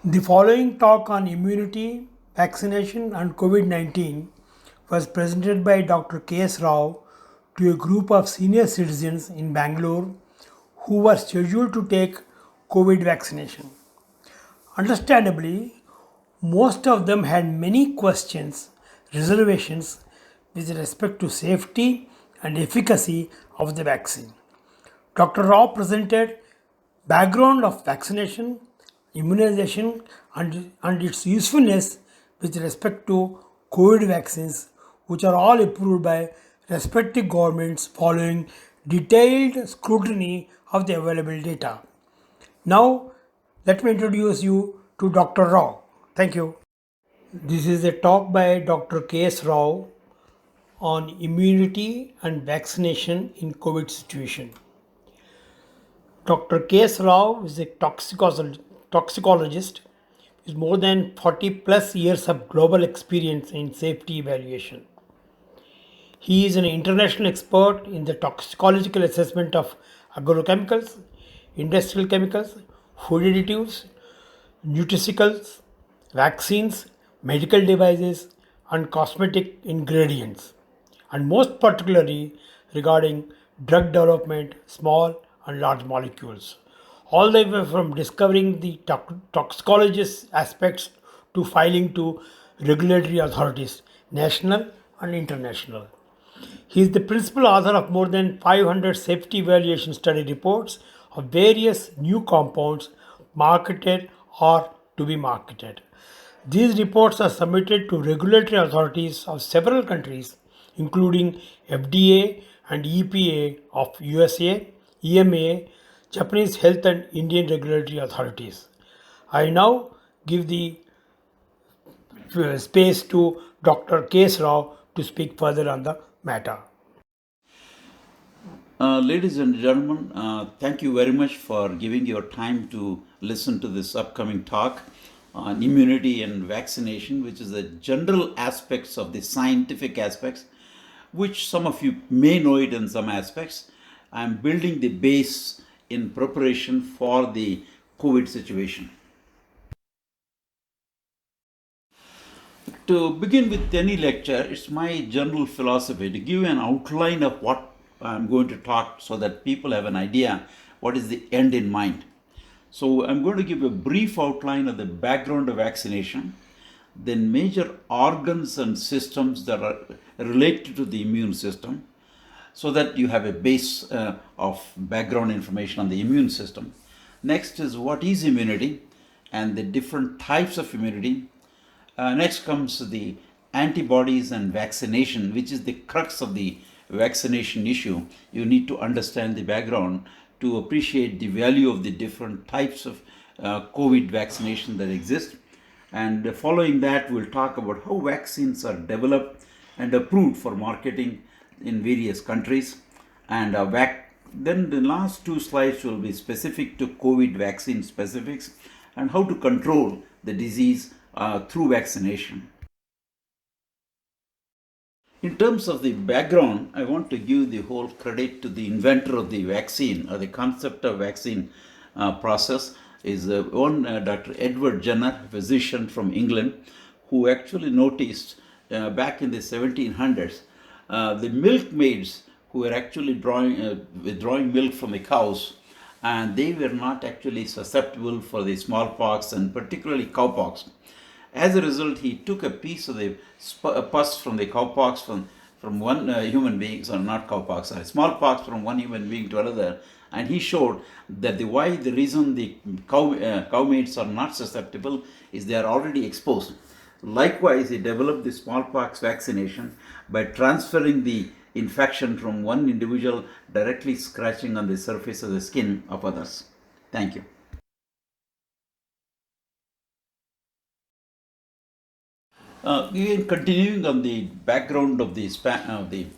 The following talk on immunity, vaccination, and COVID 19 was presented by Dr. K.S. Rao to a group of senior citizens in Bangalore who were scheduled to take COVID vaccination. Understandably, most of them had many questions, reservations with respect to safety and efficacy of the vaccine. Dr. Rao presented background of vaccination, immunization and its usefulness with respect to COVID vaccines, which are all approved by respective governments following detailed scrutiny of the available data. Now, let me introduce you to Dr. Rao. Thank you. This is a talk by Dr. K.S. Rao on immunity and vaccination in COVID situation. Dr. K.S. Rao is a toxicologist with more than 40 plus years of global experience in safety evaluation. He is an international expert in the toxicological assessment of agrochemicals, industrial chemicals, food additives, nutraceuticals, vaccines, medical devices, and cosmetic ingredients, and most particularly regarding drug development, small and large molecules, all the way from discovering the toxicologist aspects to filing to regulatory authorities, national and international. He is the principal author of more than 500 safety evaluation study reports of various new compounds marketed or to be marketed. These reports are submitted to regulatory authorities of several countries, including FDA and EPA of USA, EMA, Japanese health and Indian regulatory authorities. I now give the space to Dr. K. Rao to speak further on the matter. Ladies and gentlemen, thank you very much for giving your time to listen to this upcoming talk on immunity and vaccination, which is the general aspects of the scientific aspects, which some of you may know it in some aspects. I'm building the base in preparation for the COVID situation. To begin with any lecture, it's my general philosophy to give an outline of what I'm going to talk so that people have an idea what is the end in mind. So I'm going to give a brief outline of the background of vaccination, then major organs and systems that are related to the immune system, so that you have a base of background information on the immune system. Next is what is immunity and the different types of immunity. Next comes the antibodies and vaccination, which is the crux of the vaccination issue. You need to understand the background to appreciate the value of the different types of COVID vaccination that exist. And following that, we'll talk about how vaccines are developed and approved for marketing in various countries. And then the last two slides will be specific to COVID vaccine specifics and how to control the disease through vaccination. In terms of the background, I want to give the whole credit to the inventor of the vaccine or the concept of vaccine process is Dr. Edward Jenner, a physician from England, who actually noticed back in the 1700s the milkmaids who were actually withdrawing milk from the cows, and they were not actually susceptible for the smallpox and particularly cowpox. As a result, he took a piece of the pus from the cowpox from one human being, so not cowpox, sorry, smallpox from one human being to another, and he showed that the reason the cowmaids are not susceptible is they are already exposed. Likewise, he developed the smallpox vaccination by transferring the infection from one individual directly scratching on the surface of the skin of others. Thank you. Again, continuing on the background of the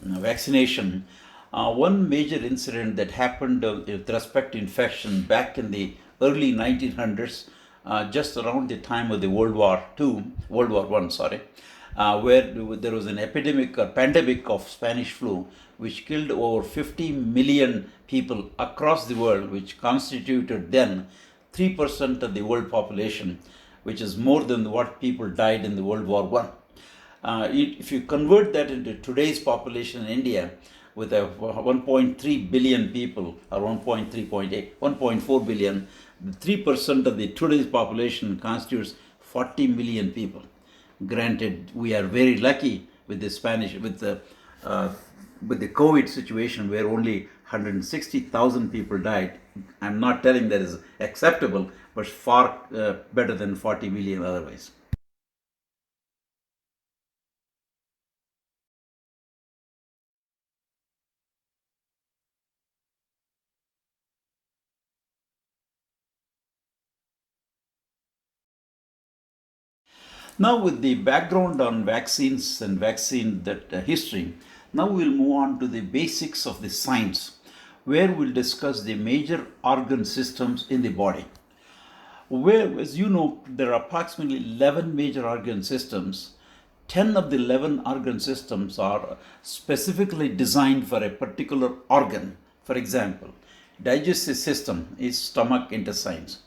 vaccination, one major incident that happened with respect to infection back in the early 1900s, just around the time of the World War I, where there was an epidemic or pandemic of Spanish flu, which killed over 50 million people across the world, which constituted then 3% of the world population. which is more than what people died in the World War One. If you convert that into today's population in India, with a 1.3 billion people, or 1.4 billion, 3% of the today's population constitutes 40 million people. Granted, we are very lucky with the with the COVID situation where only 160,000 people died. I'm not telling that is acceptable, but far better than 40 million otherwise. Now, with the background on vaccines and vaccine history, now we'll move on to the basics of the science, where we'll discuss the major organ systems in the body. Where, as you know, there are approximately 11 major organ systems. 10 of the 11 organ systems are specifically designed for a particular organ. For example, digestive system is stomach, intestines.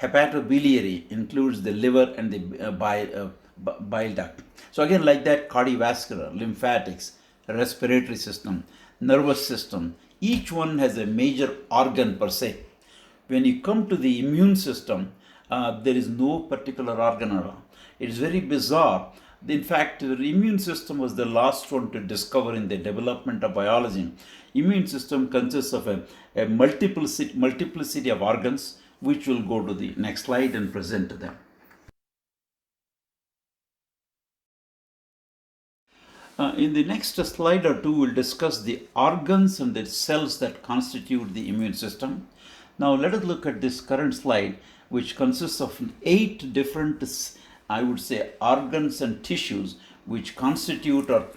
Hepatobiliary includes the liver and the bile duct. So again, like that, cardiovascular, lymphatics, respiratory system, nervous system, each one has a major organ per se. When you come to the immune system, there is no particular organ at all. It is very bizarre. In fact, the immune system was the last one to discover in the development of biology. Immune system consists of a multiplicity of organs, which will go to the next slide and present to them. In the next slide or two, we'll discuss the organs and the cells that constitute the immune system. Now, let us look at this current slide, which consists of 8 different, I would say, organs and tissues which constitute or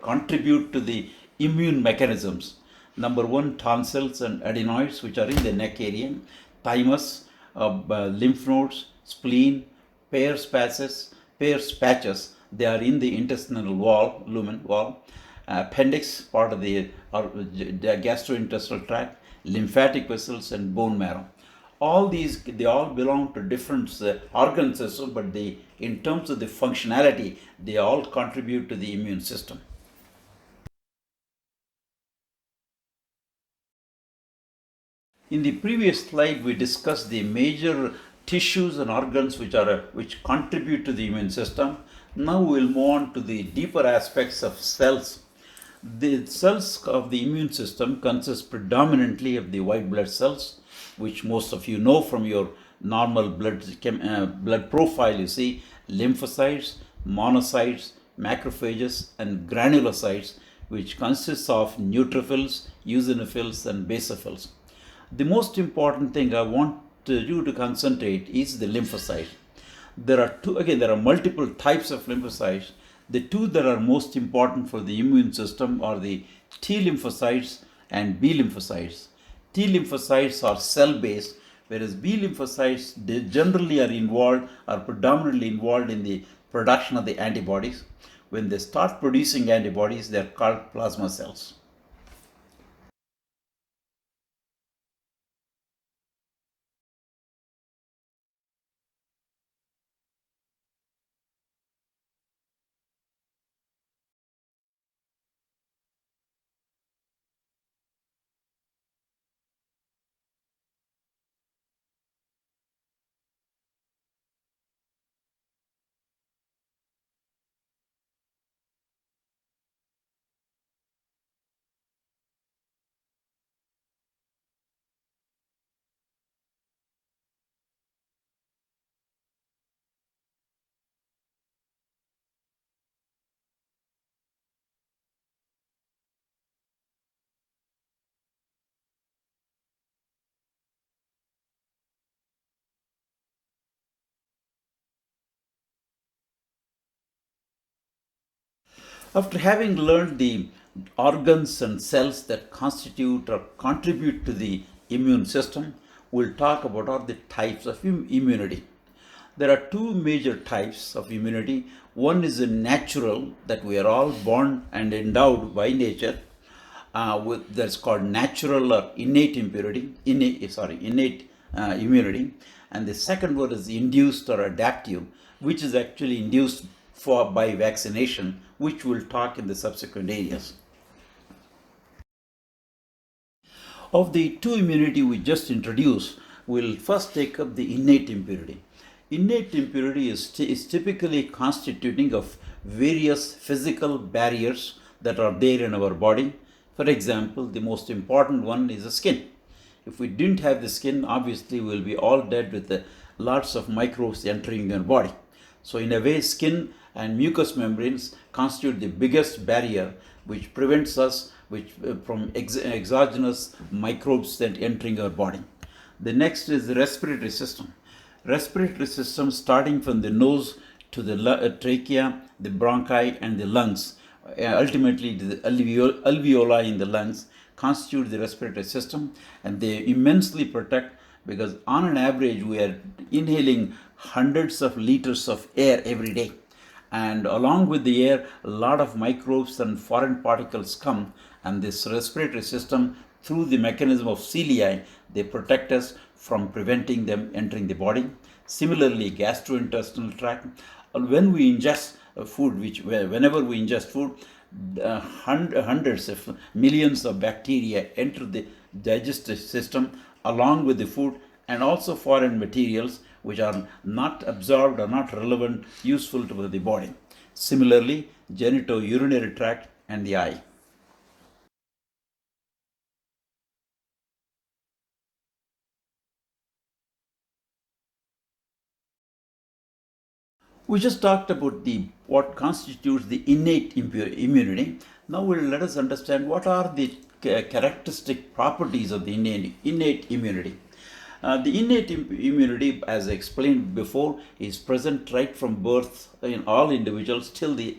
contribute to the immune mechanisms. Number 1, tonsils and adenoids, which are in the neck area, thymus, lymph nodes, spleen, Peyer's patches, they are in the intestinal wall, lumen wall, appendix, part of the gastrointestinal tract, lymphatic vessels, and bone marrow. All these, they all belong to different organ systems, but in terms of the functionality, they all contribute to the immune system. In the previous slide, we discussed the major tissues and organs which contribute to the immune system. Now we'll move on to the deeper aspects of cells. The cells of the immune system consist predominantly of the white blood cells, which most of you know from your normal blood profile. You see lymphocytes, monocytes, macrophages, and granulocytes, which consists of neutrophils, eosinophils, and basophils. The most important thing I want you to concentrate is the lymphocyte. There are multiple types of lymphocytes. The two that are most important for the immune system are the T lymphocytes and B lymphocytes. T lymphocytes are cell-based, whereas B lymphocytes, they generally are predominantly involved in the production of the antibodies. When they start producing antibodies, they are called plasma cells. After having learned the organs and cells that constitute or contribute to the immune system, we'll talk about all the types of immunity. There are two major types of immunity. One is a natural, that we are all born and endowed by nature, that's called natural or innate immunity. and the second one is induced or adaptive, which is actually induced by vaccination, which we'll talk in the subsequent areas. Of the two immunity we just introduced, we'll first take up the innate immunity. Innate immunity is typically constituting of various physical barriers that are there in our body. For example, the most important one is the skin. If we didn't have the skin, obviously we'll be all dead with lots of microbes entering your body. So in a way, skin and mucous membranes constitute the biggest barrier which prevents us from exogenous microbes that entering our body. The next is the respiratory system. Respiratory system starting from the nose to the trachea, the bronchi and the lungs, ultimately the alveoli in the lungs constitute the respiratory system, and they immensely protect, because on an average we are inhaling hundreds of liters of air every day, and along with the air a lot of microbes and foreign particles come, and this respiratory system, through the mechanism of ciliary, they protect us from preventing them entering the body. Similarly, gastrointestinal tract, when we ingest food, whenever we ingest food, hundreds of millions of bacteria enter the digestive system along with the food, and also foreign materials which are not absorbed or not relevant, useful to the body. Similarly, genitourinary tract and the eye. We just talked about what constitutes the innate immunity. Now let us understand what are the characteristic properties of the innate immunity. The innate immunity, as I explained before, is present right from birth in all individuals till the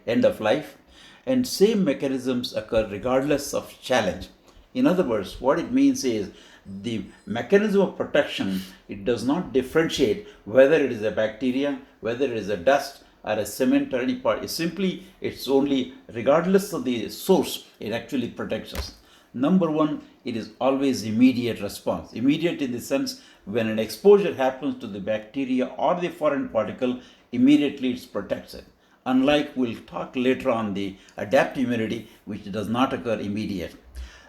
end of life, and same mechanisms occur regardless of challenge. In other words, what it means is the mechanism of protection, it does not differentiate whether it is a bacteria, whether it is a dust or a cement or any part. It's only regardless of the source, it actually protects us. Number one, it is always immediate response. Immediate in the sense when an exposure happens to the bacteria or the foreign particle, immediately it protects it. Unlike, we'll talk later on, the adaptive immunity, which does not occur immediate.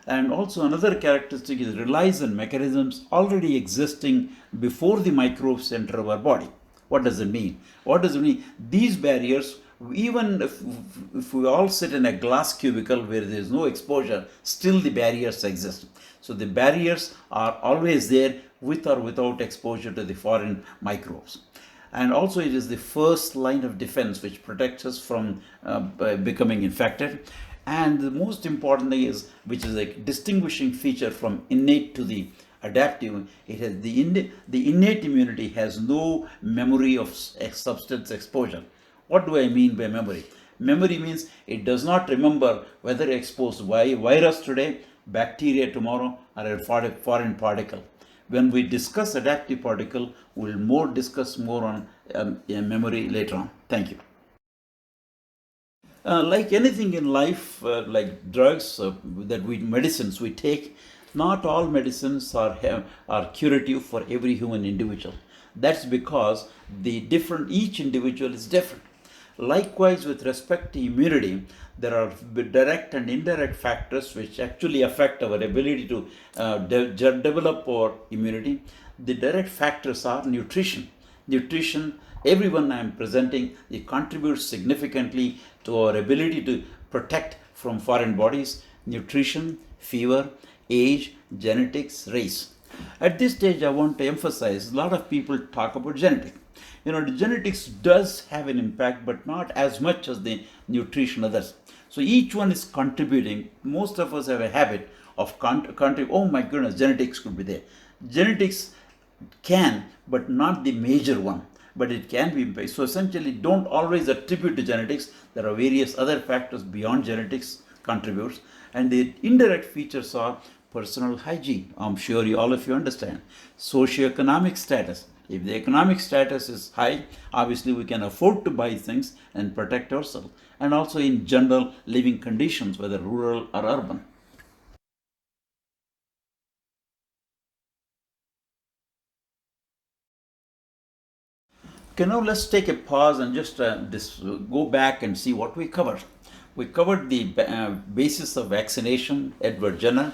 And also another characteristic is relies on mechanisms already existing before the microbes enter our body. What does it mean? What does it mean? These barriers, even if we all sit in a glass cubicle where there is no exposure, still the barriers exist. So the barriers are always there with or without exposure to the foreign microbes. And also it is the first line of defense which protects us from becoming infected. And the most important thing is, which is a distinguishing feature from innate to the adaptive, it has the innate immunity has no memory of substance exposure. What do I mean by memory? Memory means it does not remember whether exposed by virus today, bacteria tomorrow, or a foreign particle. When we discuss adaptive particle, we'll discuss more on memory later on. Thank you. Like anything in life, like drugs, medicines we take, not all medicines are curative for every human individual. That's because each individual is different. Likewise, with respect to immunity, there are direct and indirect factors which actually affect our ability to develop our immunity. The direct factors are nutrition. Nutrition, everyone I am presenting, it contributes significantly to our ability to protect from foreign bodies. Nutrition, fever, age, genetics, race. At this stage, I want to emphasize, a lot of people talk about genetics. The genetics does have an impact, but not as much as the nutrition others. So each one is contributing. Most of us have a habit of oh my goodness, genetics could be there. Genetics can, but not the major one. But it can be. So essentially, don't always attribute to genetics. There are various other factors beyond genetics contributes. And the indirect features are personal hygiene. I'm sure all of you understand. Socioeconomic status. If the economic status is high, obviously we can afford to buy things and protect ourselves. And also in general living conditions, whether rural or urban. Okay, now let's take a pause and just go back and see what we covered. We covered the basis of vaccination, Edward Jenner.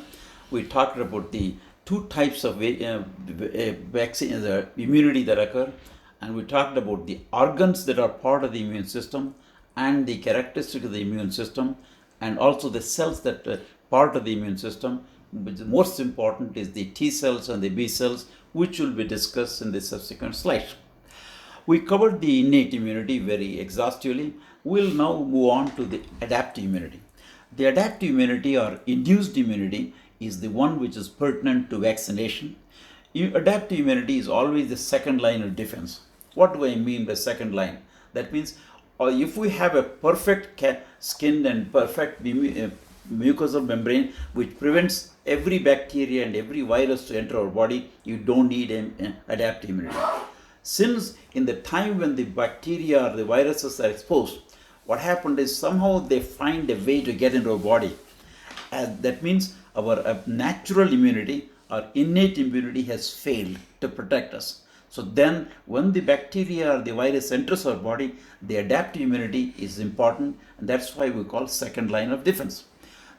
We talked about the two types of vaccine, the immunity that occur, and we talked about the organs that are part of the immune system and the characteristic of the immune system, and also the cells that are part of the immune system. Which the most important is the T cells and the B cells, which will be discussed in the subsequent slides. We covered the innate immunity very exhaustively. We'll now move on to the adaptive immunity. The adaptive immunity or induced immunity is the one which is pertinent to vaccination. Adaptive immunity is always the second line of defense. What do I mean by second line? That means if we have a perfect skin and perfect mucosal membrane which prevents every bacteria and every virus to enter our body, you don't need an adaptive immunity. Since in the time when the bacteria or the viruses are exposed, what happened is somehow they find a way to get into our body. And that means our natural immunity, our innate immunity has failed to protect us. So then when the bacteria or the virus enters our body, the adaptive immunity is important, and that's why we call second line of defense.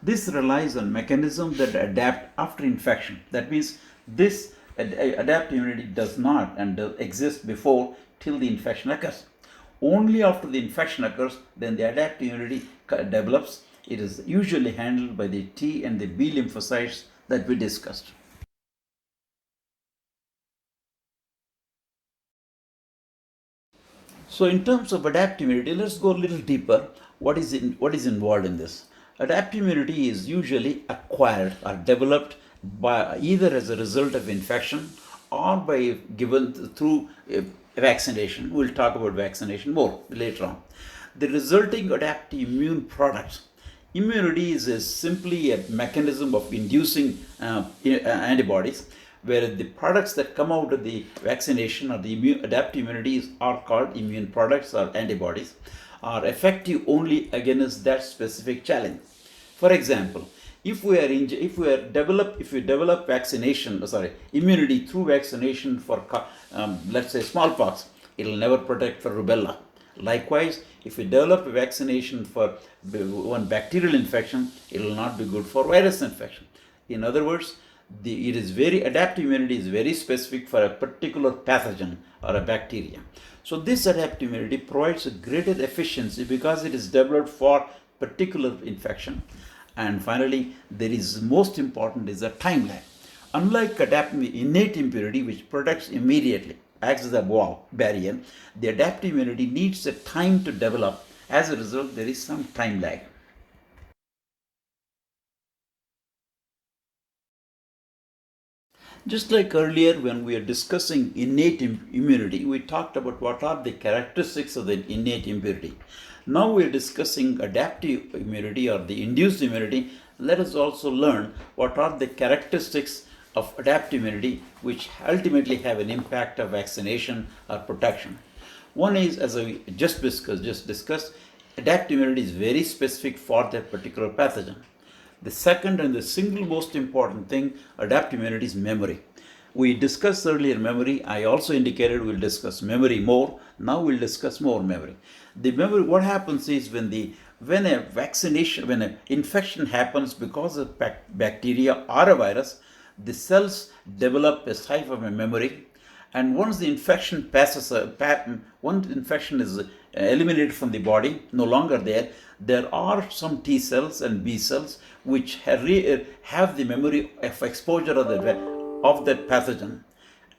This relies on mechanisms that adapt after infection. That means this adaptive immunity does not exist before till the infection occurs. Only after the infection occurs, then the adaptive immunity develops. It is usually handled by the T and the B lymphocytes that we discussed. So in terms of adaptive immunity, let's go a little deeper. What is involved in this? Adaptive immunity is usually acquired or developed by either as a result of infection or by given through vaccination. We'll talk about vaccination more later on. The resulting adaptive immune products. Immunity is simply a mechanism of inducing antibodies, where the products that come out of the vaccination or the adaptive immunities are called immune products or antibodies, are effective only against that specific challenge. For example, if we develop immunity through vaccination for let's say smallpox, it will never protect for rubella. Likewise, if we develop a vaccination for one bacterial infection, it will not be good for virus infection. In other words, adaptive immunity is very specific for a particular pathogen or a bacteria. So this adaptive immunity provides a greater efficiency because it is developed for particular infection. And finally, there is most important is a time lag. Unlike innate immunity, which protects immediately, acts as a wall barrier, the adaptive immunity needs a time to develop. As a result, there is some time lag. Just like earlier when we are discussing innate immunity, we talked about what are the characteristics of the innate immunity. Now we are discussing adaptive immunity or the induced immunity. Let us also learn what are the characteristics of adaptive immunity which ultimately have an impact of vaccination or protection. One is, as I just discussed, adaptive immunity is very specific for that particular pathogen. The second and the single most important thing, adaptive immunity, is memory. We discussed earlier memory. I also indicated we'll discuss memory more. Now we'll discuss more memory. The memory, what happens is when an infection happens because of bacteria or a virus, the cells develop a type of a memory. And once the infection passes, once infection is eliminated from the body, no longer there are some T cells and B cells which have the memory of exposure of that pathogen.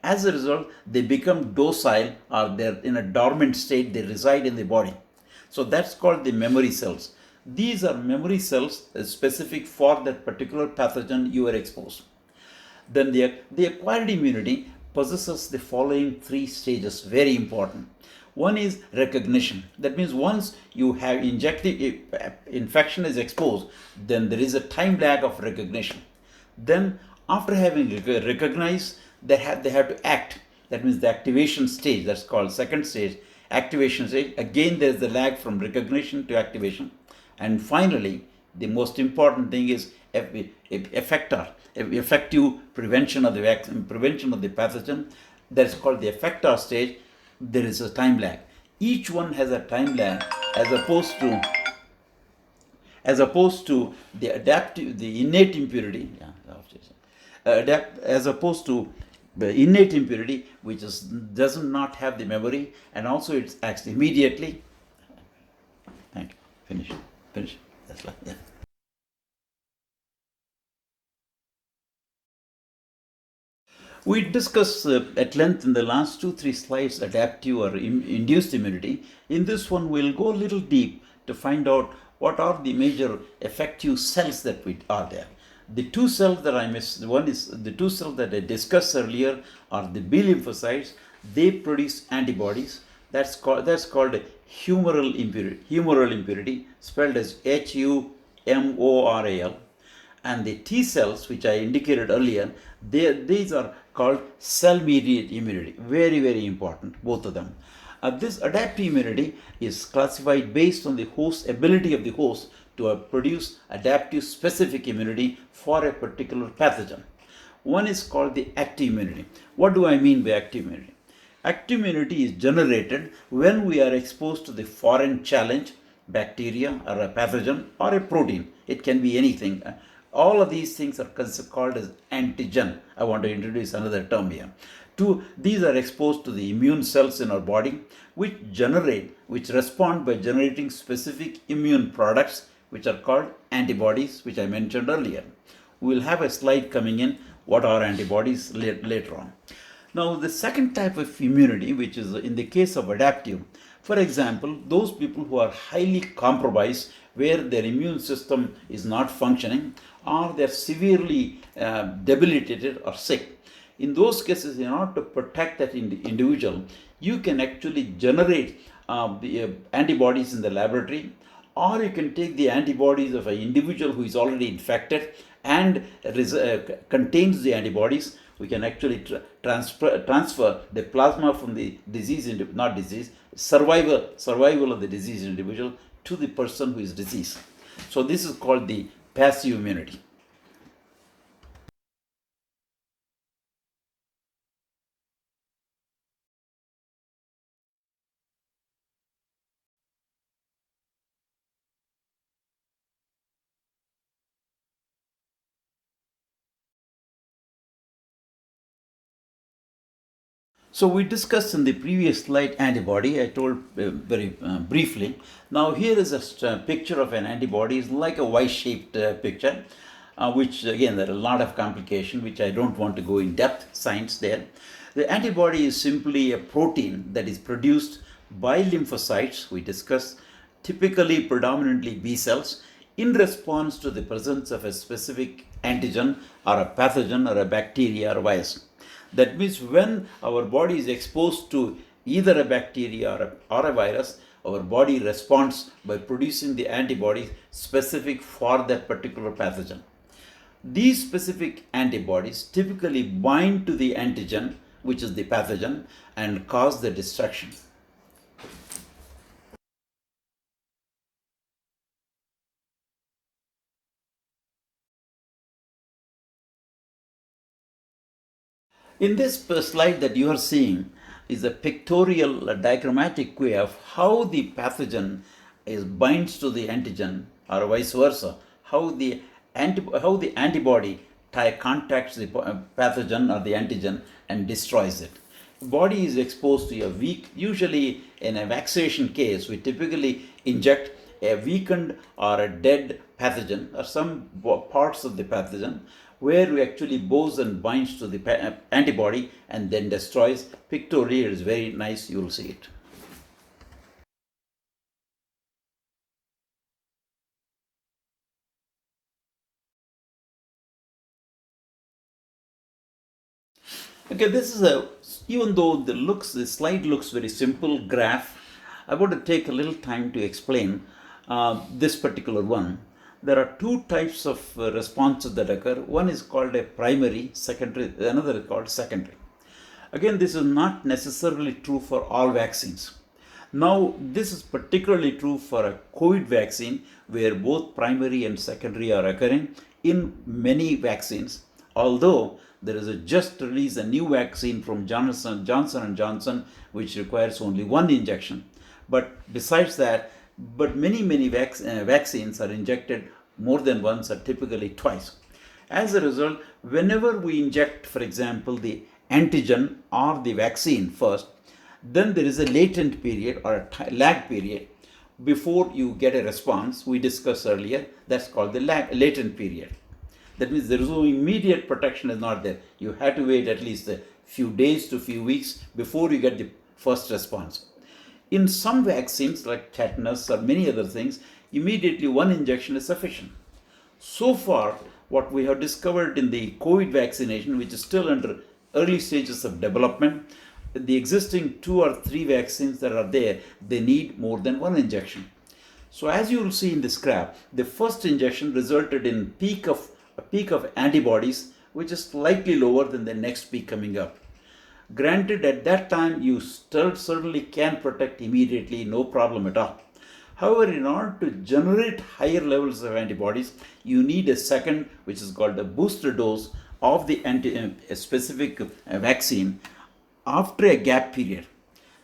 As a result, they become docile, or they're in a dormant state, they reside in the body. So that's called the memory cells. These are memory cells specific for that particular pathogen you are exposed. Then the acquired immunity possesses the following three stages, very important. One is recognition. That means once you have infection is exposed, then there is a time lag of recognition. Then after having recognized, they have to act. That means the activation stage, that's called second stage, activation stage. Again, there's the lag from recognition to activation. And finally, the most important thing is effective prevention of the pathogen. That's called the effector stage. there is a time lag. Each one has a time lag as opposed to the adaptive, the innate impurity, as opposed to the innate impurity, which does not have the memory, and also it acts immediately. Thank you. Finish. That's right. Yeah. We discussed at length in the last 2-3 slides adaptive or induced immunity. In this one, we'll go a little deep to find out what are the major effective cells that are there. The two cells that I missed, one is the two cells that I discussed earlier are the B lymphocytes. They produce antibodies. That's called humoral impurity, spelled as HUMORAL. And the T cells, which I indicated earlier, these are called cell-mediated immunity. Very, very important, both of them. This adaptive immunity is classified based on the host ability of the host to produce adaptive specific immunity for a particular pathogen. One is called the active immunity. What do I mean by active immunity? Active immunity is generated when we are exposed to the foreign challenge, bacteria or a pathogen or a protein. It can be anything. All of these things are called as antigen. I want to introduce another term here. These are exposed to the immune cells in our body, which respond by generating specific immune products, which are called antibodies, which I mentioned earlier. We will have a slide coming in, what are antibodies, later on. Now, the second type of immunity, which is in the case of adaptive, for example, those people who are highly compromised, where their immune system is not functioning, or they're severely debilitated or sick. In those cases, in order to protect that individual, you can actually generate the antibodies in the laboratory, or you can take the antibodies of an individual who is already infected and contains the antibodies. We can actually transfer the plasma from the survival of the diseased individual to the person who is diseased. So this is called the passive immunity. So we discussed in the previous slide antibody. I told very briefly. Now here is a picture of an antibody. It's like a Y-shaped picture, which again there are a lot of complication, which I don't want to go in depth science there. The antibody is simply a protein that is produced by lymphocytes. We discussed typically predominantly B cells in response to the presence of a specific antigen or a pathogen or a bacteria or a virus. That means when our body is exposed to either a bacteria or a virus, our body responds by producing the antibodies specific for that particular pathogen. These specific antibodies typically bind to the antigen, which is the pathogen, and cause the destruction. In this slide that you are seeing is a pictorial, a diagrammatic way of how the pathogen binds to the antigen or vice versa, how the antibody contacts the pathogen or the antigen and destroys it. The body is exposed to a usually in a vaccination case, we typically inject a weakened or a dead pathogen or some parts of the pathogen, where we actually boson binds to the antibody and then destroys. Pictorially, it is very nice, you will see it. Okay, this is even though the slide looks very simple graph, I want to take a little time to explain this particular one. There are two types of responses that occur. One is called a primary, secondary, another is called secondary. Again, this is not necessarily true for all vaccines. Now, this is particularly true for a COVID vaccine, where both primary and secondary are occurring in many vaccines. Although there is a just released a new vaccine from Johnson and Johnson, which requires only one injection. But besides that, but many vaccines are injected more than once, or typically twice. As a result, whenever we inject, for example, the antigen or the vaccine first, then there is a latent period or a lag period before you get a response. We discussed earlier, that's called the latent period. That means there is no immediate protection is not there. You have to wait at least a few days to few weeks before you get the first response. In some vaccines like tetanus or many other things, immediately one injection is sufficient. So far, what we have discovered in the COVID vaccination, which is still under early stages of development, the existing 2 or 3 vaccines that are there, they need more than one injection. So as you will see in this graph, the first injection resulted in a peak of antibodies, which is slightly lower than the next peak coming up. Granted, at that time you still certainly can protect immediately, no problem at all. However, in order to generate higher levels of antibodies, you need a second, which is called a booster dose of the specific vaccine after a gap period.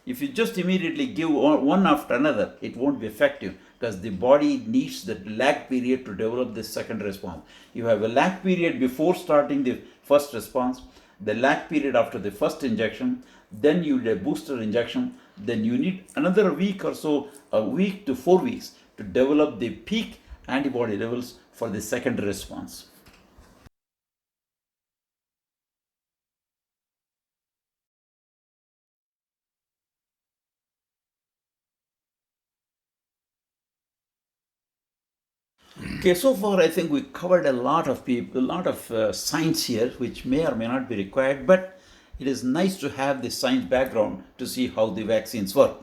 If you just immediately give one after another, it won't be effective because the body needs the lag period to develop the second response. You have a lag period before starting the first response, the lag period after the first injection, then you need a booster injection, then you need another week or so, a week to 4 weeks to develop the peak antibody levels for the second response. Okay, so far I think we covered a lot of people, a lot of science here, which may or may not be required, but it is nice to have the science background to see how the vaccines work.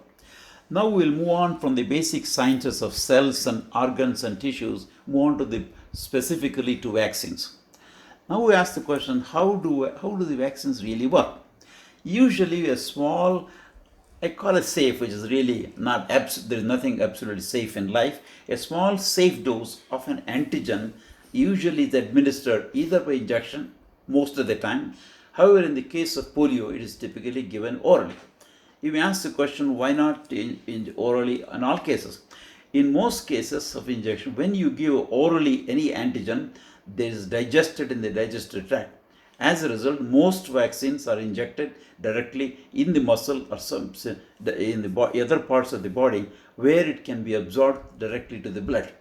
Now we'll move on from the basic sciences of cells and organs and tissues, move on to the specifically to vaccines. Now we ask the question, how do the vaccines really work? Usually a small, I call it safe, which is really not, there is nothing absolutely safe in life. A small safe dose of an antigen usually is administered either by injection, most of the time. However, in the case of polio, it is typically given orally. You may ask the question, why not orally in all cases? In most cases of injection, when you give orally any antigen, there is digested in the digestive tract. As a result, most vaccines are injected directly in the muscle or in the other parts of the body where it can be absorbed directly to the blood.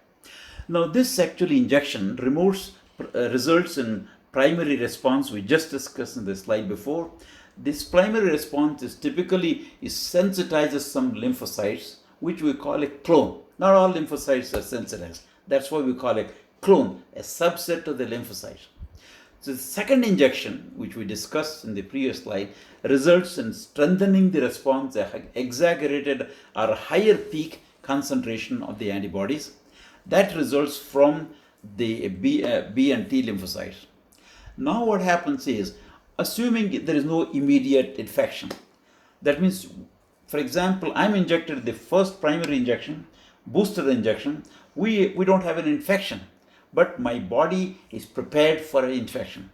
Now, this actually injection results in primary response we just discussed in the slide before. This primary response is typically sensitizes some lymphocytes, which we call a clone. Not all lymphocytes are sensitized. That's why we call it clone, a subset of the lymphocytes. So the second injection, which we discussed in the previous slide, results in strengthening the response, exaggerated or higher peak concentration of the antibodies. That results from the B and T lymphocytes. Now what happens is, assuming there is no immediate infection, that means, for example, I'm injected the first primary injection, booster injection, we don't have an infection, but my body is prepared for an infection.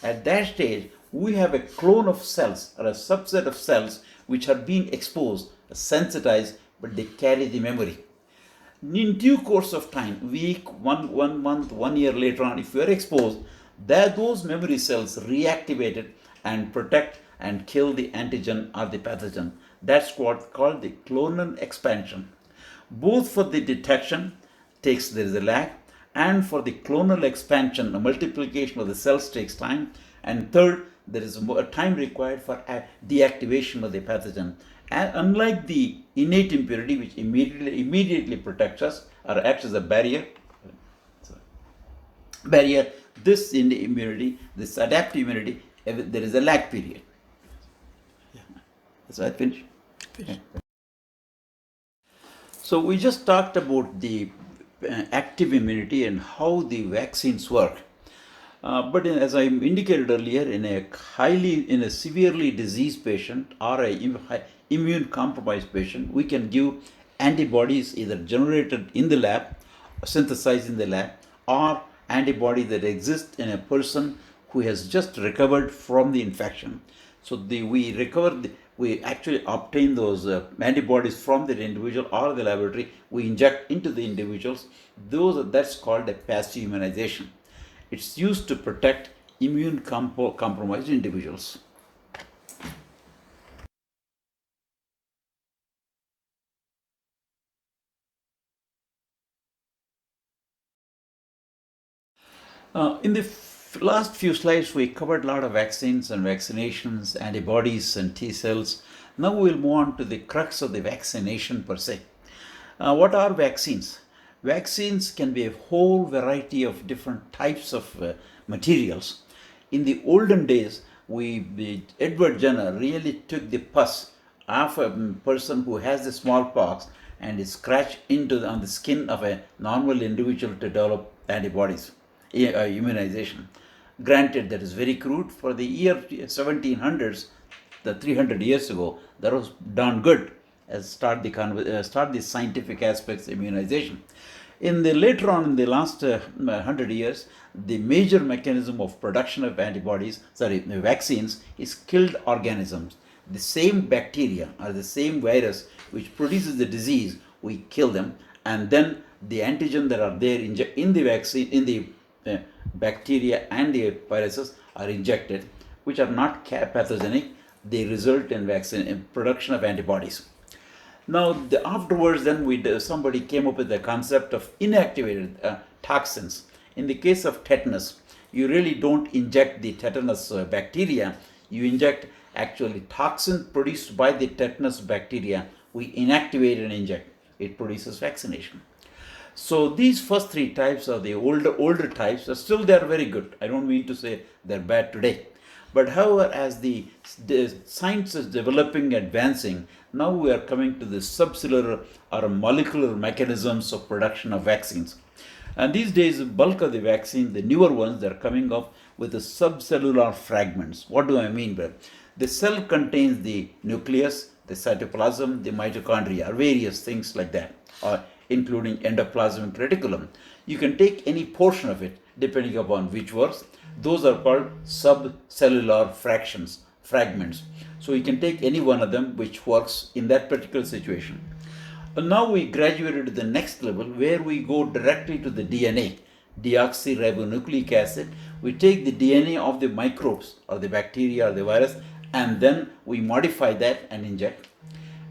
At that stage, we have a clone of cells or a subset of cells which are being exposed, sensitized, but they carry the memory. In due course of time, week, 1 month, 1 year later on, if you are exposed, those memory cells reactivated and protect and kill the antigen or the pathogen. That's what's called the clonal expansion. Both for the detection, there is a lag, and for the clonal expansion, the multiplication of the cells takes time, and third, there is a time required for deactivation of the pathogen. And unlike the innate impurity, which immediately protects us or acts as a barrier, this in the immunity, this adaptive immunity, there is a lag period. Yeah. So I finish. Yeah. So we just talked about the active immunity and how the vaccines work. But as I indicated earlier, in a severely diseased patient or a immune compromised patient, we can give antibodies either generated in the lab, synthesized in the lab, or antibodies that exist in a person who has just recovered from the infection. So we actually obtain those antibodies from the individual or the laboratory. We inject into the individuals. That's called a passive immunization. It's used to protect immune compromised individuals. In the last few slides, we covered a lot of vaccines and vaccinations, antibodies and T cells. Now we'll move on to the crux of the vaccination per se. What are vaccines? Vaccines can be a whole variety of different types of materials. In the olden days, Edward Jenner really took the pus of a person who has the smallpox and is scratched on the skin of a normal individual to develop antibodies, immunization. Granted, that is very crude. For the year 1700s, the 300 years ago, that was darn good as start the scientific aspects of immunization. Later on in the last 100 years, the major mechanism of production of vaccines is killed organisms. The same bacteria or the same virus which produces the disease, we kill them, and then the antigen that are there in the vaccine, in the bacteria and the viruses are injected, which are not pathogenic. They result in production of antibodies. Now, afterwards, then somebody came up with the concept of inactivated toxins. In the case of tetanus, you really don't inject the tetanus bacteria. You inject actually toxin produced by the tetanus bacteria. We inactivate and inject. It produces vaccination. So these first three types are the older types. Still, they are very good. I don't mean to say they're bad today. But however, as the science is developing, advancing, now we are coming to the subcellular or molecular mechanisms of production of vaccines. And these days, the bulk of the vaccine, the newer ones, they're coming up with the subcellular fragments. What do I mean by that? The cell contains the nucleus, the cytoplasm, the mitochondria, or various things like that, including endoplasmic reticulum. You can take any portion of it, depending upon which works. Those are called subcellular fragments. So you can take any one of them which works in that particular situation. And now we graduated to the next level where we go directly to the DNA, deoxyribonucleic acid. We take the DNA of the microbes or the bacteria or the virus, and then we modify that and inject.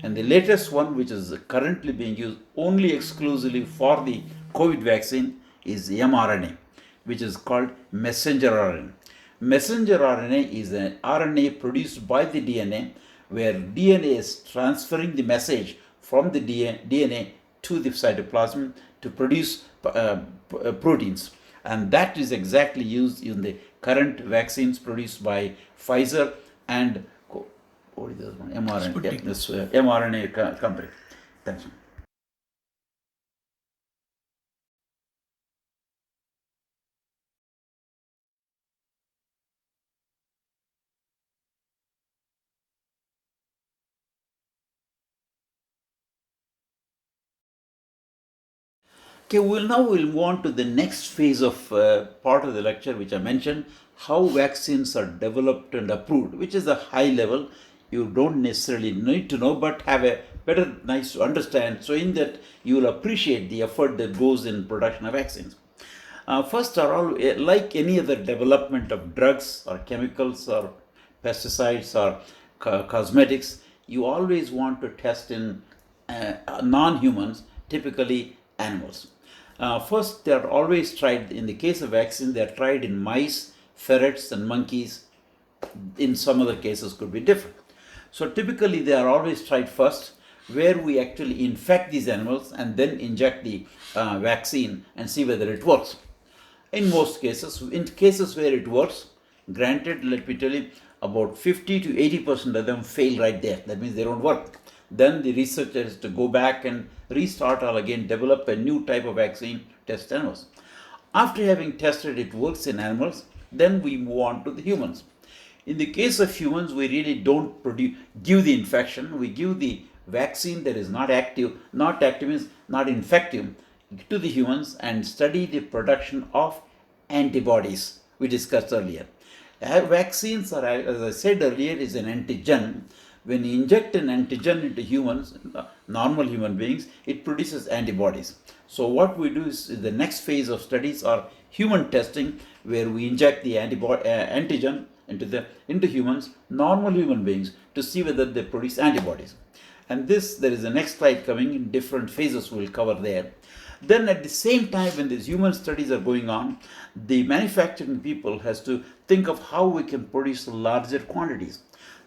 And the latest one, which is currently being used only exclusively for the COVID vaccine, is mRNA, which is called messenger RNA. Messenger RNA is an RNA produced by the DNA, where DNA is transferring the message from the DNA to the cytoplasm to produce proteins. And that is exactly used in the current vaccines produced by Pfizer and what is this one? mRNA. Yeah, this mRNA company. Thanks. Okay, we'll move on to the next phase of part of the lecture, which I mentioned, how vaccines are developed and approved, which is a high level. You don't necessarily need to know, but have a nice to understand. So in that, you will appreciate the effort that goes in production of vaccines. First are all like any other development of drugs or chemicals or pesticides or cosmetics, you always want to test in non-humans, typically animals. First, they are always tried, in the case of vaccine, they are tried in mice, ferrets, and monkeys. In some other cases, could be different. So typically, they are always tried first, where we actually infect these animals and then inject the vaccine and see whether it works. In most cases, in cases where it works, granted, let me tell you, about 50 to 80% of them fail right there. That means they don't work. Then the researcher has to go back and restart all again, develop a new type of vaccine, test animals. After having tested it works in animals, then we move on to the humans. In the case of humans, we really don't give the infection. We give the vaccine that is not active. Not active means not infective to the humans and study the production of antibodies we discussed earlier. Vaccines are, as I said earlier, is an antigen. When you inject an antigen into humans, normal human beings, it produces antibodies. So what we do is the next phase of studies are human testing, where we inject the antigen into humans, normal human beings, to see whether they produce antibodies. And this, there is a next slide coming in different phases we'll cover there. Then at the same time, when these human studies are going on, the manufacturing people has to think of how we can produce larger quantities.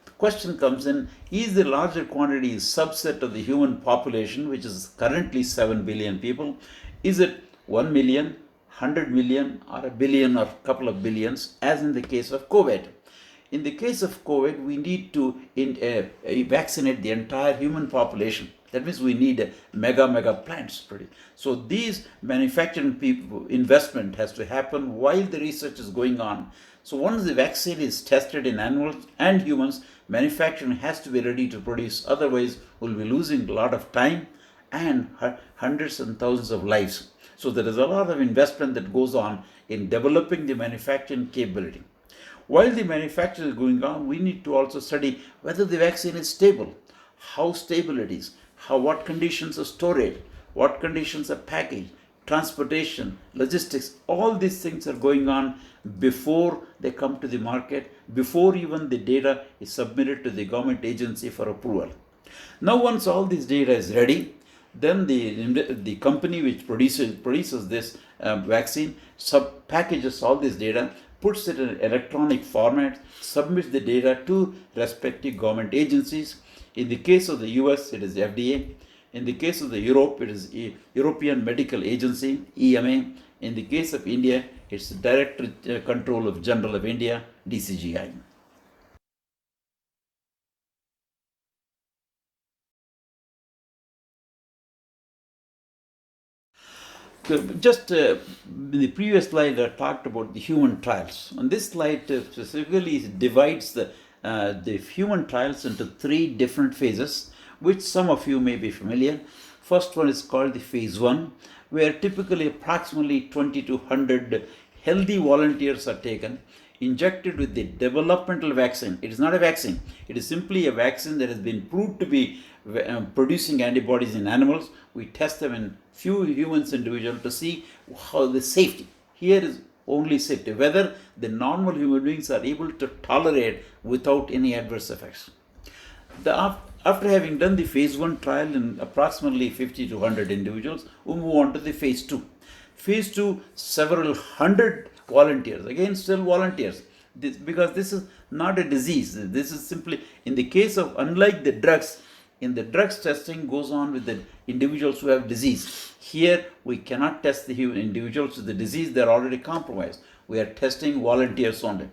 The question comes in, is the larger quantity a subset of the human population, which is currently 7 billion people? Is it 1 million, 100 million, or a billion, or a couple of billions, as in the case of COVID? In the case of COVID, we need to vaccinate the entire human population. That means we need mega plants. So these manufacturing people investment has to happen while the research is going on. So once the vaccine is tested in animals and humans, manufacturing has to be ready to produce. Otherwise, we'll be losing a lot of time and hundreds and thousands of lives. So there is a lot of investment that goes on in developing the manufacturing capability. While the manufacture is going on, we need to also study whether the vaccine is stable, how stable it is, what conditions of storage, what conditions of package, transportation, logistics. All these things are going on before they come to the market, before even the data is submitted to the government agency for approval. Now, once all this data is ready, then the company which produces this vaccine packages all this data, puts it in an electronic format, submits the data to respective government agencies. In the case of the US, it is FDA. In the case of the Europe, it is European Medical Agency, EMA. In the case of India, it's the Director Control of General of India, DCGI. Just in the previous slide, I talked about the human trials. On this slide, specifically divides the human trials into three different phases, which some of you may be familiar. First one is called the phase 1, where typically approximately 20 to 100 healthy volunteers are taken, injected with the developmental vaccine. It is not a vaccine, it is simply a vaccine that has been proved to be producing antibodies in animals. We test them in few humans individuals to see how the safety. Here is only safety, whether the normal human beings are able to tolerate without any adverse effects. After having done the phase 1 trial in approximately 50 to 100 individuals, we move on to the phase 2. Phase 2, several hundred volunteers, again still volunteers, because this is not a disease. This is simply, in the case of, unlike the drugs, in the drugs testing goes on with the individuals who have disease. Here we cannot test the human individuals with the disease, they are already compromised. We are testing volunteers only.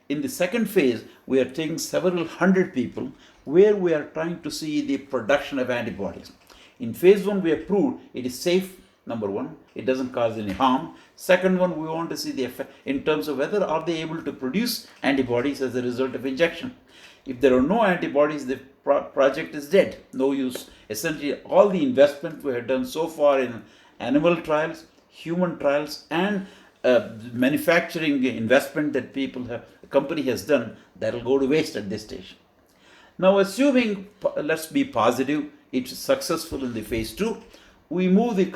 In the second phase, we are taking several hundred people where we are trying to see the production of antibodies. In phase 1, we have proved it is safe, number one, it doesn't cause any harm. Second one, we want to see the effect in terms of whether are they able to produce antibodies as a result of injection. If there are no antibodies, the project is dead, no use. Essentially, all the investment we have done so far in animal trials, human trials, and manufacturing investment that the company has done, that will go to waste at this stage. Now, assuming, let's be positive, it's successful in the phase 2, we move the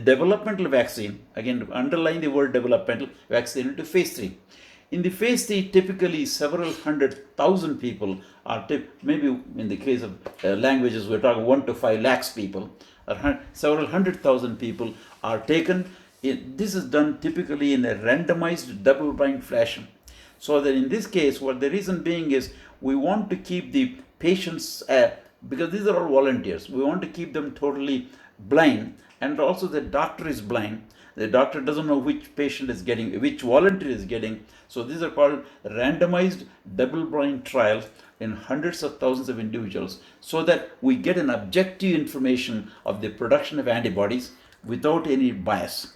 developmental vaccine, again underline the word developmental vaccine, into phase 3. In the phase 3, typically several 100,000 people are, maybe in the case of languages, we're talking 1 to 5 lakhs people, or several 100,000 people are taken. This is done typically in a randomized double-blind fashion. So that in this case, what the reason being is, we want to keep the patients, because these are all volunteers, we want to keep them totally blind, and also the doctor is blind. The doctor doesn't know which patient is getting, which volunteer is getting. So these are called randomized double-blind trials in hundreds of thousands of individuals, so that we get an objective information of the production of antibodies without any bias.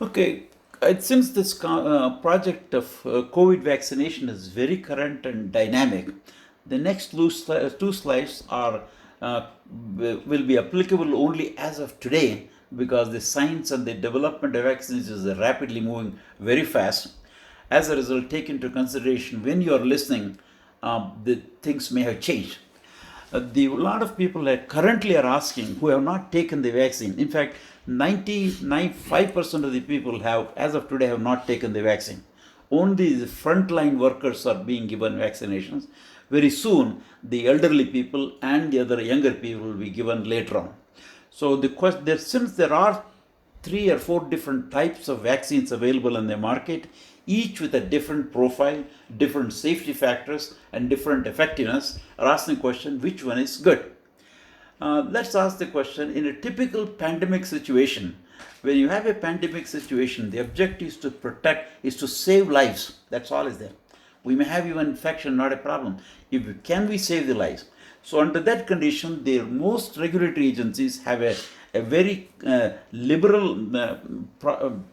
Okay, Since this project of COVID vaccination is very current and dynamic, the next two slides are will be applicable only as of today, because the science and the development of vaccines is rapidly moving very fast. As a result, take into consideration when you are listening, the things may have changed. A lot of people that currently are asking who have not taken the vaccine. In fact, 95% of the people have, as of today, have not taken the vaccine. Only the frontline workers are being given vaccinations. Very soon, the elderly people and the other younger people will be given later on. So the question, since there are 3 or 4 different types of vaccines available in the market, each with a different profile, different safety factors, and different effectiveness, are asking the question, which one is good? Let's ask the question, in a typical pandemic situation, when you have a pandemic situation, the objective is to protect, is to save lives. That's all is there. We may have even infection, not a problem. Can we save the lives? So under that condition, most regulatory agencies have a very liberal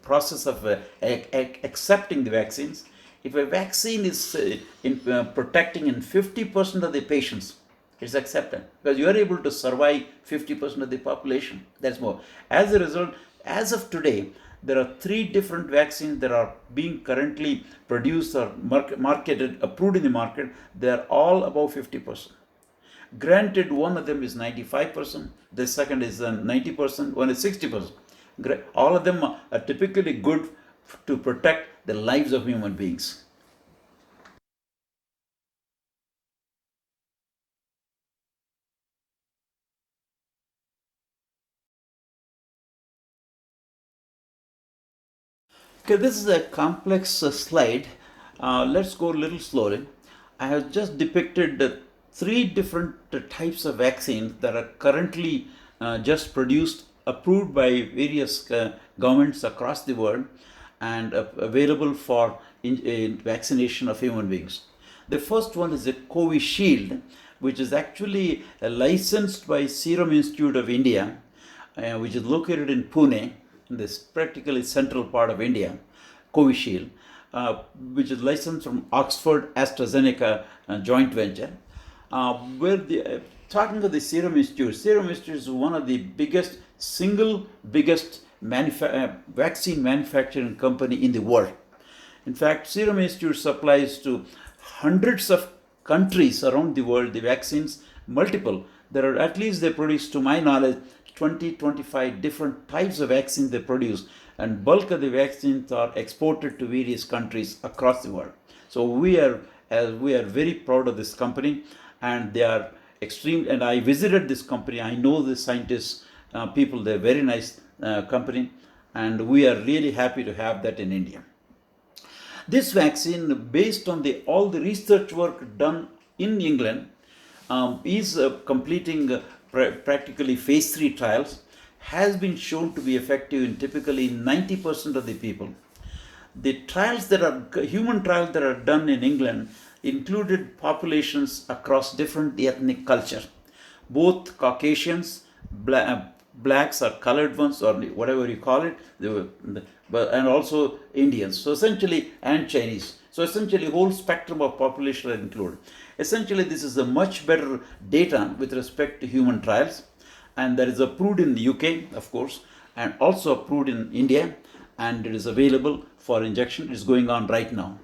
process of accepting the vaccines. If a vaccine is protecting in 50% of the patients, it's accepted, because you are able to survive 50% of the population. That's more. As a result, as of today, there are 3 different vaccines that are being currently produced or marketed, approved in the market. They are all above 50%. Granted, one of them is 95%, the second is 90%, one is 60%. All of them are typically good to protect the lives of human beings. Okay, this is a complex slide. Let's go a little slowly. I have just depicted 3 different types of vaccines that are currently just produced, approved by various governments across the world, and available for vaccination of human beings. The first one is a Covishield, which is actually licensed by Serum Institute of India, which is located in Pune, in this practically central part of India. Covishield, which is licensed from Oxford AstraZeneca joint venture. Talking of the Serum Institute is one of the single biggest vaccine manufacturing company in the world. In fact, Serum Institute supplies to hundreds of countries around the world the vaccines, multiple. There are, at least they produce, to my knowledge, 20-25 different types of vaccines they produce, and bulk of the vaccines are exported to various countries across the world. So we are very proud of this company, and they are extreme. And I visited this company. I know the scientists, people. They're very nice company, and we are really happy to have that in India. This vaccine, based on all the research work done in England, is completing practically phase 3 trials, has been shown to be effective in typically 90% of the people. The human trials that are done in England included populations across different ethnic culture, both Caucasians, blacks or colored ones, or whatever you call it, and also Indians. So essentially, and Chinese. So essentially, whole spectrum of population are included. Essentially, this is a much better data with respect to human trials, and that is approved in the UK, of course, and also approved in India, and it is available for injection. It is going on right now.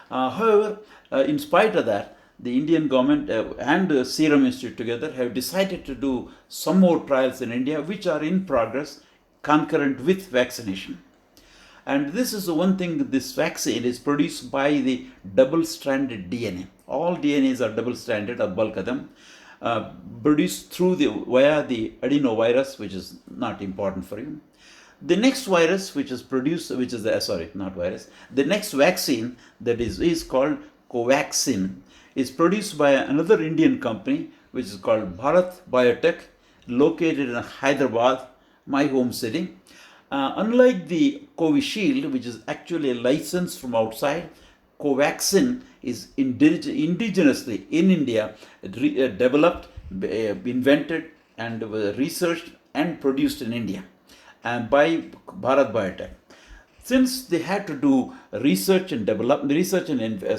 However, in spite of that, the Indian government and the Serum Institute together have decided to do some more trials in India, which are in progress concurrent with vaccination. And this is the one thing, that this vaccine is produced by the double-stranded DNA. All DNAs are double-stranded, a bulk of them, produced via the adenovirus, which is not important for you. The next virus, which is produced, the next vaccine that is called Covaxin, is produced by another Indian company, which is called Bharat Biotech, located in Hyderabad, my home city. Unlike the Covishield, which is actually licensed from outside, Covaxin is indigenously in India developed, invented, and researched and produced in India, and by Bharat Biotech. Since they had to do research and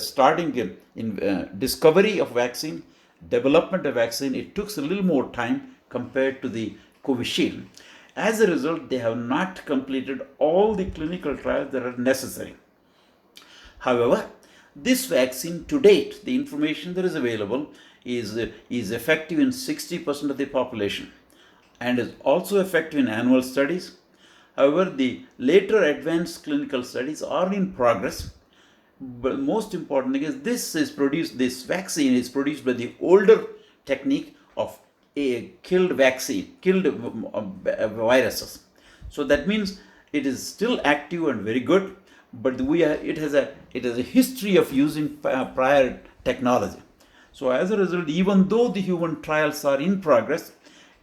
starting in discovery of vaccine, development of vaccine, it took a little more time compared to the Covishield. As a result, they have not completed all the clinical trials that are necessary. However, this vaccine to date, the information that is available is effective in 60% of the population and is also effective in animal studies. However, the later advanced clinical studies are in progress. But most important thing is this vaccine is produced by the older technique of a killed viruses. So that means it is still active and very good, but it has a history of using prior technology. So as a result, even though the human trials are in progress,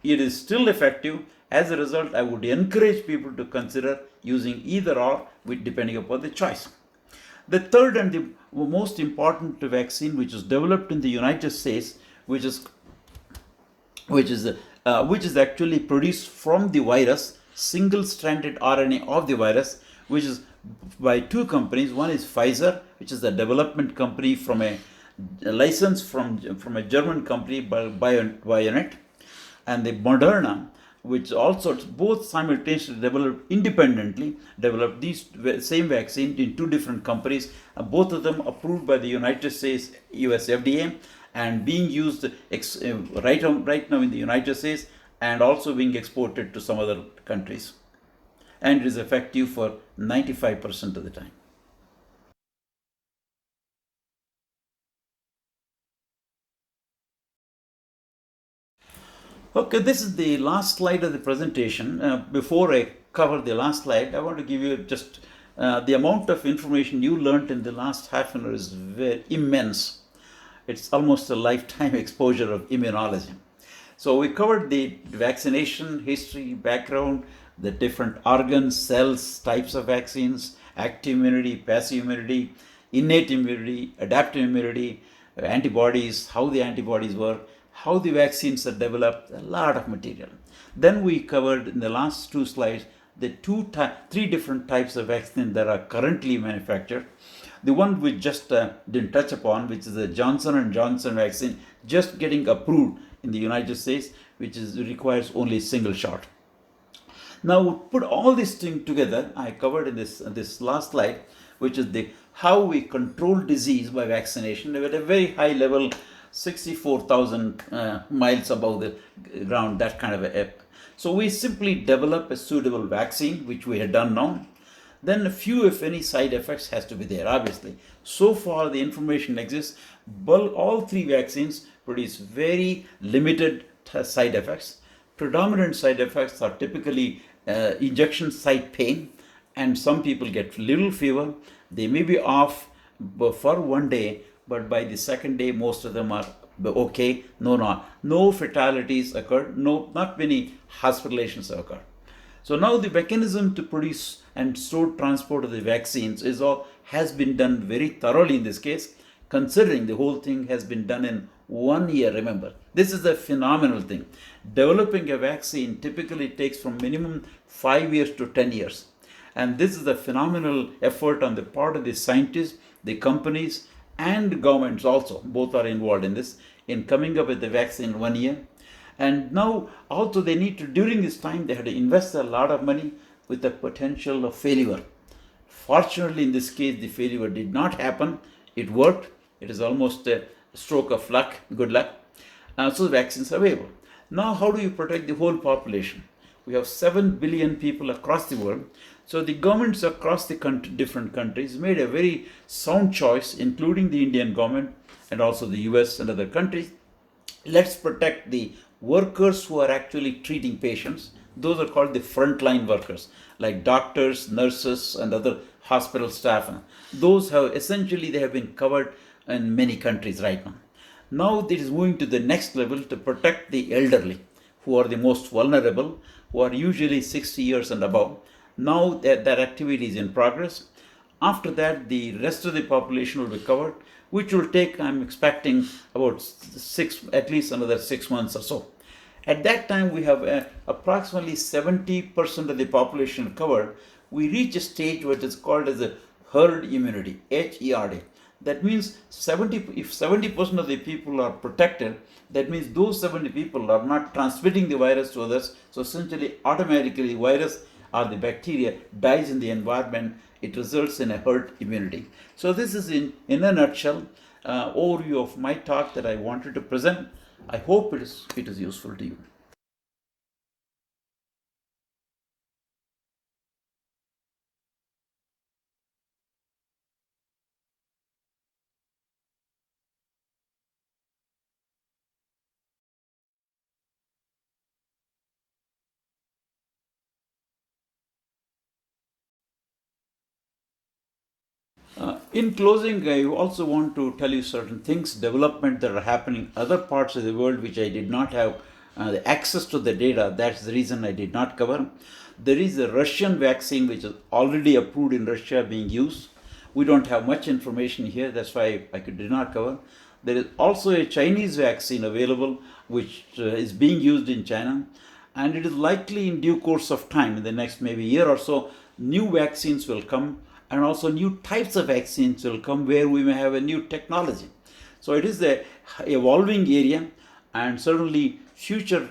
it is still effective. As a result, I would encourage people to consider using either or, depending upon the choice. The third and the most important vaccine, which is developed in the United States, which is actually produced from the virus, single-stranded RNA of the virus, which is by two companies. One is Pfizer, which is a development company from a license from a German company, BioNTech, and the Moderna, which also both simultaneously developed these same vaccine in two different companies, both of them approved by the United States US FDA and being used right now in the United States and also being exported to some other countries. And it is effective for 95% of the time. Okay, this is the last slide of the presentation. Before I cover the last slide, I want to give you just the amount of information you learned in the last half an hour is very immense. It's almost a lifetime exposure of immunology. So we covered the vaccination history, background, the different organs, cells, types of vaccines, active immunity, passive immunity, innate immunity, adaptive immunity, antibodies, how the antibodies work, how the vaccines are developed, a lot of material. Then we covered in the last two slides the three different types of vaccine that are currently manufactured. The one we just didn't touch upon, which is the Johnson & Johnson vaccine, just getting approved in the United States, which requires only a single shot. Now, put all these things together, I covered in this last slide, which is how we control disease by vaccination at a very high level, 64,000 miles above the ground, that kind of a. So we simply develop a suitable vaccine, which we have done now. Then a few, if any, side effects has to be there, obviously. So far, the information exists. But all three vaccines produce very limited side effects. Predominant side effects are typically injection site pain, and some people get little fever. They may be off for one day, but by the second day, most of them are okay. No fatalities occurred. Not many hospitalizations occurred. So now the mechanism to produce and store transport of the vaccines has been done very thoroughly in this case, considering the whole thing has been done in 1 year. Remember, this is a phenomenal thing. Developing a vaccine typically takes from minimum 5 years to 10 years. And this is a phenomenal effort on the part of the scientists, the companies, and governments also. Both are involved in this, in coming up with the vaccine in 1 year. And now also they need to, during this time, they had to invest a lot of money with the potential of failure. Fortunately, in this case, the failure did not happen. It worked. It is almost a stroke of luck, good luck. So the vaccines are available. Now, how do you protect the whole population? We have 7 billion people across the world. So the governments across the different countries made a very sound choice, including the Indian government and also the US and other countries. Let's protect the workers who are actually treating patients. Those are called the frontline workers, like doctors, nurses, and other hospital staff. Those they have been covered in many countries right now. Now it is moving to the next level to protect the elderly, who are the most vulnerable, who are usually 60 years and above. Now that activity is in progress. After that, the rest of the population will be covered, which will take, I'm expecting, about at least another 6 months or so. At that time, we have approximately 70% of the population covered, we reach a stage which is called as a herd immunity, HERD. That means if 70% of the people are protected, that means those 70 people are not transmitting the virus to others. So essentially, automatically, the virus or the bacteria dies in the environment. It results in a herd immunity. So this is in a nutshell overview of my talk that I wanted to present. I hope it is useful to you. In closing, I also want to tell you certain things, development that are happening in other parts of the world which I did not have the access to the data. That's the reason I did not cover. There is a Russian vaccine which is already approved in Russia being used. We don't have much information here, that's why did not cover. There is also a Chinese vaccine available which is being used in China, and it is likely in due course of time, in the next maybe year or so, new vaccines will come, and also new types of vaccines will come where we may have a new technology. So it is the evolving area, and certainly future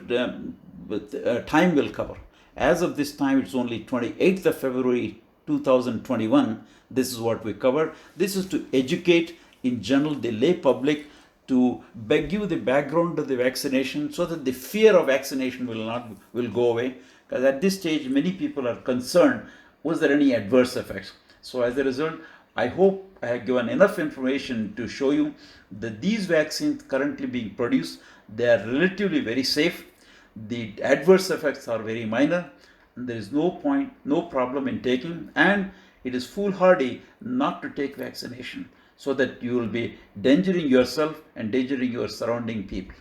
time will cover. As of this time, it's only 28th of February 2021. This is what we covered. This is to educate in general the lay public, to give the background of the vaccination so that the fear of vaccination will go away. Because at this stage, many people are concerned, was there any adverse effects? So as a result, I hope I have given enough information to show you that these vaccines currently being produced, they are relatively very safe. The adverse effects are very minor, and there is no problem in taking, and it is foolhardy not to take vaccination, so that you will be endangering yourself and endangering your surrounding people.